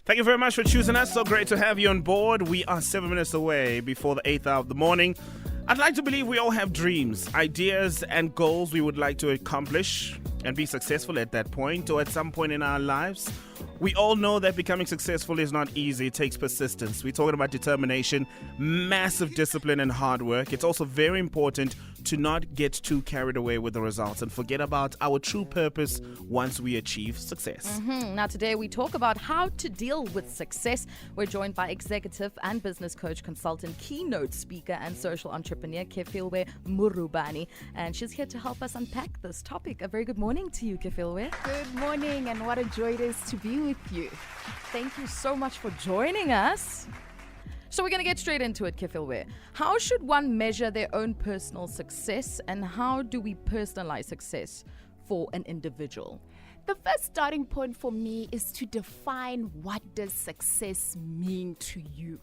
Thank you very much for choosing us. So great to have you on board. We are 7 minutes away before the 8th hour of the morning. I'd like to believe we all have dreams, ideas, and goals we would like to accomplish and be successful at that point or at some point in our lives. We all know that becoming successful is not easy. It takes persistence. We're talking about determination, massive discipline, and hard work. It's also very important to not get too carried away with the results and forget about our true purpose once we achieve success. Now, today we talk about how to deal with success. We're joined by executive and business coach, consultant, keynote speaker, and social entrepreneur, Kefilwe Morobane. And she's here to help us unpack this topic. A very good morning to you, Kefilwe. Good morning, and what a joy it is to be with you. Thank you so much for joining us. So we're going to get straight into it, Kefilwe. How should one measure their own personal success, and how do we personalize success for an individual? The first starting point for me is to define what does success mean to you.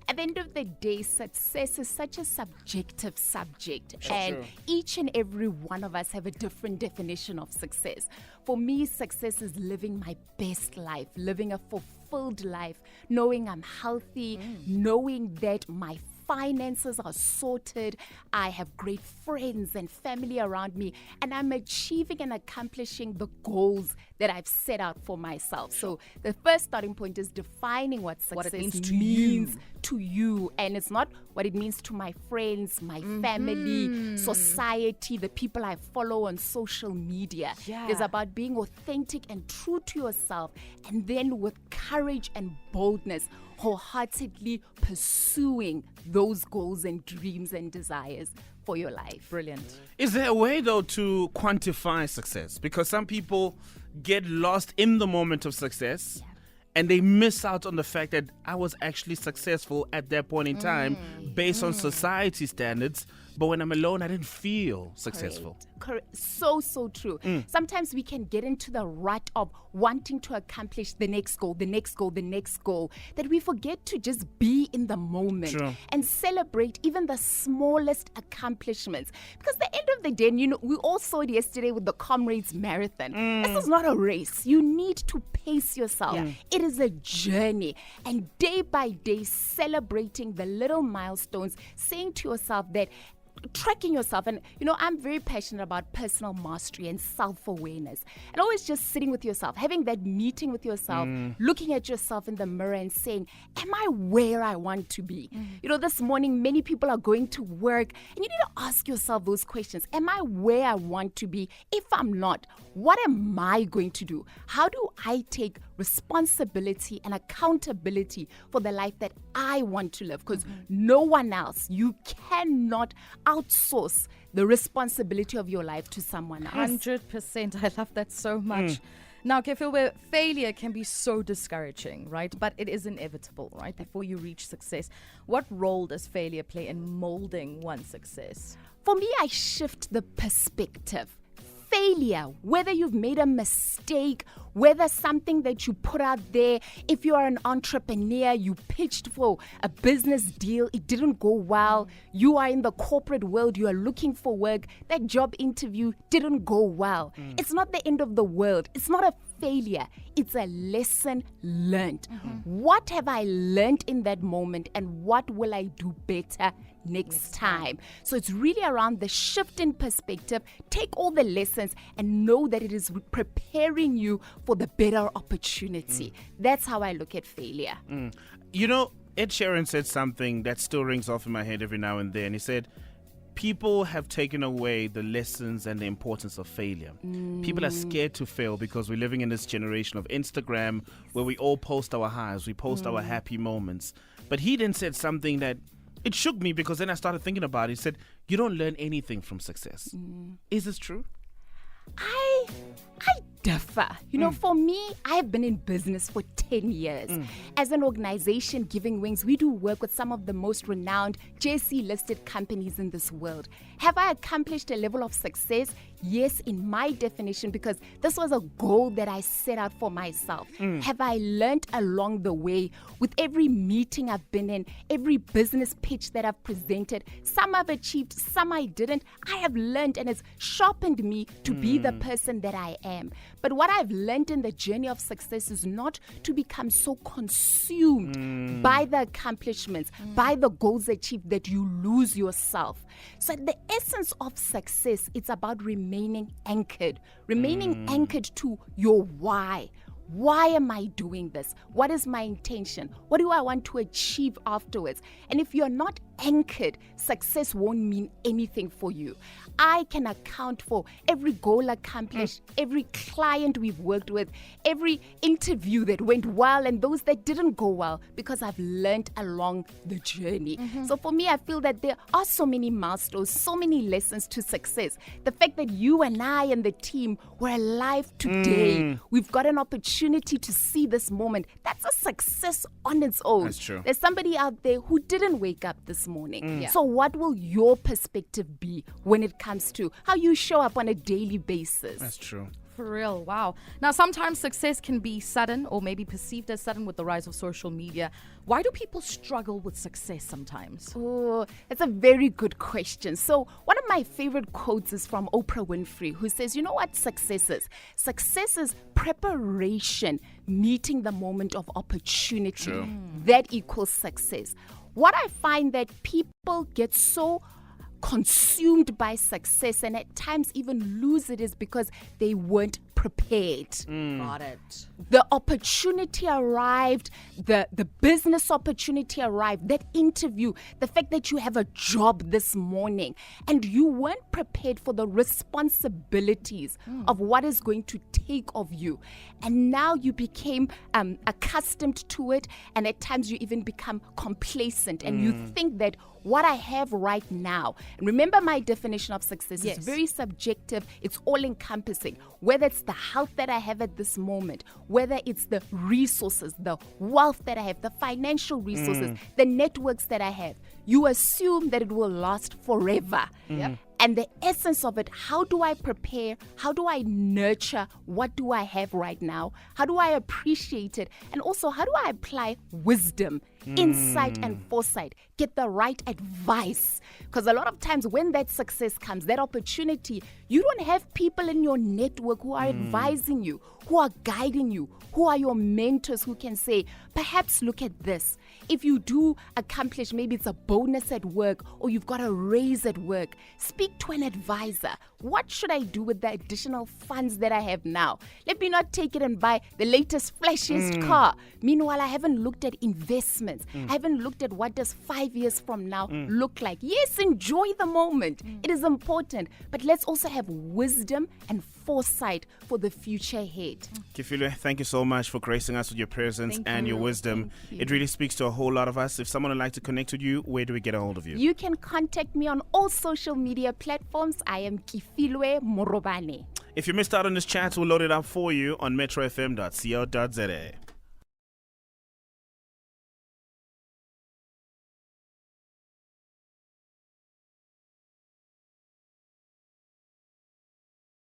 At the end of the day, success is such a subjective subject, and each and every one of us have a different definition of success. For me, success is living my best life, living a fulfilled life, knowing I'm healthy, knowing that my finances are sorted, I have great friends and family around me, and I'm achieving and accomplishing the goals that I've set out for myself. So the first starting point is defining what success means to you. And it's not what it means to my friends, my family, society, the people I follow on social media. It's about being authentic and true to yourself, and then with courage and boldness, wholeheartedly pursuing those goals and dreams and desires for your life. Brilliant. Is there a way, though, to quantify success? Because some people get lost in the moment of success and they miss out on the fact that I was actually successful at that point in time based on society standards. But when I'm alone, I didn't feel successful. Correct. So true. Sometimes we can get into the rut of wanting to accomplish the next goal, that we forget to just be in the moment and celebrate even the smallest accomplishments. Because at the end of the day, we all saw it yesterday with the Comrades Marathon. This is not a race. You need to pace yourself. It is a journey. And day by day, celebrating the little milestones, saying to yourself that tracking yourself, and I'm very passionate about personal mastery and self-awareness, and always just sitting with yourself, having that meeting with yourself, looking at yourself in the mirror and saying, am I where I want to be? This morning many people are going to work, and you need to ask yourself those questions. Am I where I want to be? If I'm not, what am I going to do? How do I take responsibility and accountability for the life that I want to live? Because no one else, you cannot outsource the responsibility of your life to someone else. 100%. I love that so much. Now, Kefilwe, failure can be so discouraging, right? But it is inevitable, right? Before you reach success, what role does failure play in molding one's success? For me, I shift the perspective. Failure, whether you've made a mistake, whether something that you put out there, if you are an entrepreneur, you pitched for a business deal, it didn't go well, you are in the corporate world, you are looking for work, that job interview didn't go well. It's not the end of the world. It's not a failure. It's a lesson learned. What have I learned in that moment, and what will I do better next time? So it's really around the shift in perspective. Take all the lessons and know that it is preparing you for the better opportunity. That's how I look at failure. Ed Sheeran said something that still rings off in my head every now and then. He said, people have taken away the lessons and the importance of failure. People are scared to fail because we're living in this generation of Instagram where we all post our highs, we post our happy moments. But he then said something that it shook me, because then I started thinking about it. He said, you don't learn anything from success. Is this true? I differ. For me, I've been in business for 10 years. As an organization, Giving Wings, we do work with some of the most renowned JSE-listed companies in this world. Have I accomplished a level of success? yes, in my definition, because this was a goal that I set out for myself. Have I learned along the way with every meeting I've been in, every business pitch that I've presented? Some I've achieved, some I didn't. I have learned, and it's sharpened me to be the person that I am. But what I've learned in the journey of success is not to become so consumed by the accomplishments, by the goals achieved, that you lose yourself. So the essence of success, it's about remaining anchored to your why. Why am I doing this? What is my intention? What do I want to achieve afterwards? And if you're not anchored, success won't mean anything for you. I can account for every goal accomplished, every client we've worked with, every interview that went well and those that didn't go well, because I've learned along the journey. So for me, I feel that there are so many milestones, so many lessons to success. The fact that you and I and the team were alive today, we've got an opportunity to see this moment. That's a success on its own. That's true. There's somebody out there who didn't wake up this morning. So what will your perspective be when it comes to how you show up on a daily basis? That's true. For real, wow. Now, sometimes success can be sudden or maybe perceived as sudden with the rise of social media. Why do people struggle with success sometimes? Oh, that's a very good question. So one of my favorite quotes is from Oprah Winfrey, who says, you know what success is? Success is preparation, meeting the moment of opportunity. True. That equals success. What I find that people get so consumed by success and at times even lose it is because they weren't prepared. Got it. The opportunity arrived, the business opportunity arrived, that interview, the fact that you have a job this morning and you weren't prepared for the responsibilities of what is going to take of you. And now you became accustomed to it, and at times you even become complacent and you think that what I have right now, and remember my definition of success is very subjective, it's all encompassing, whether it's the health that I have at this moment, whether it's the resources, the wealth that I have, the financial resources, the networks that I have, you assume that it will last forever. And the essence of it, how do I prepare? How do I nurture? What do I have right now? How do I appreciate it? And also, how do I apply wisdom, insight, and foresight? Get the right advice. Because a lot of times when that success comes, that opportunity, you don't have people in your network who are advising you, who are guiding you, who are your mentors who can say, perhaps look at this. If you do accomplish, maybe it's a bonus at work or you've got a raise at work, speak to an advisor. What should I do with the additional funds that I have now? Let me not take it and buy the latest, flashiest car. Meanwhile, I haven't looked at investments. I haven't looked at what does 5 years from now look like. Yes, enjoy the moment. It is important. But let's also have wisdom and foresight for the future ahead. Kefilwe, thank you so much for gracing us with your presence and your wisdom. It really speaks to a whole lot of us. If someone would like to connect with you, where do we get a hold of you? You can contact me on all social media platforms. I am Kefilwe Morobane. If you missed out on this chat, we'll load it up for you on metrofm.co.za.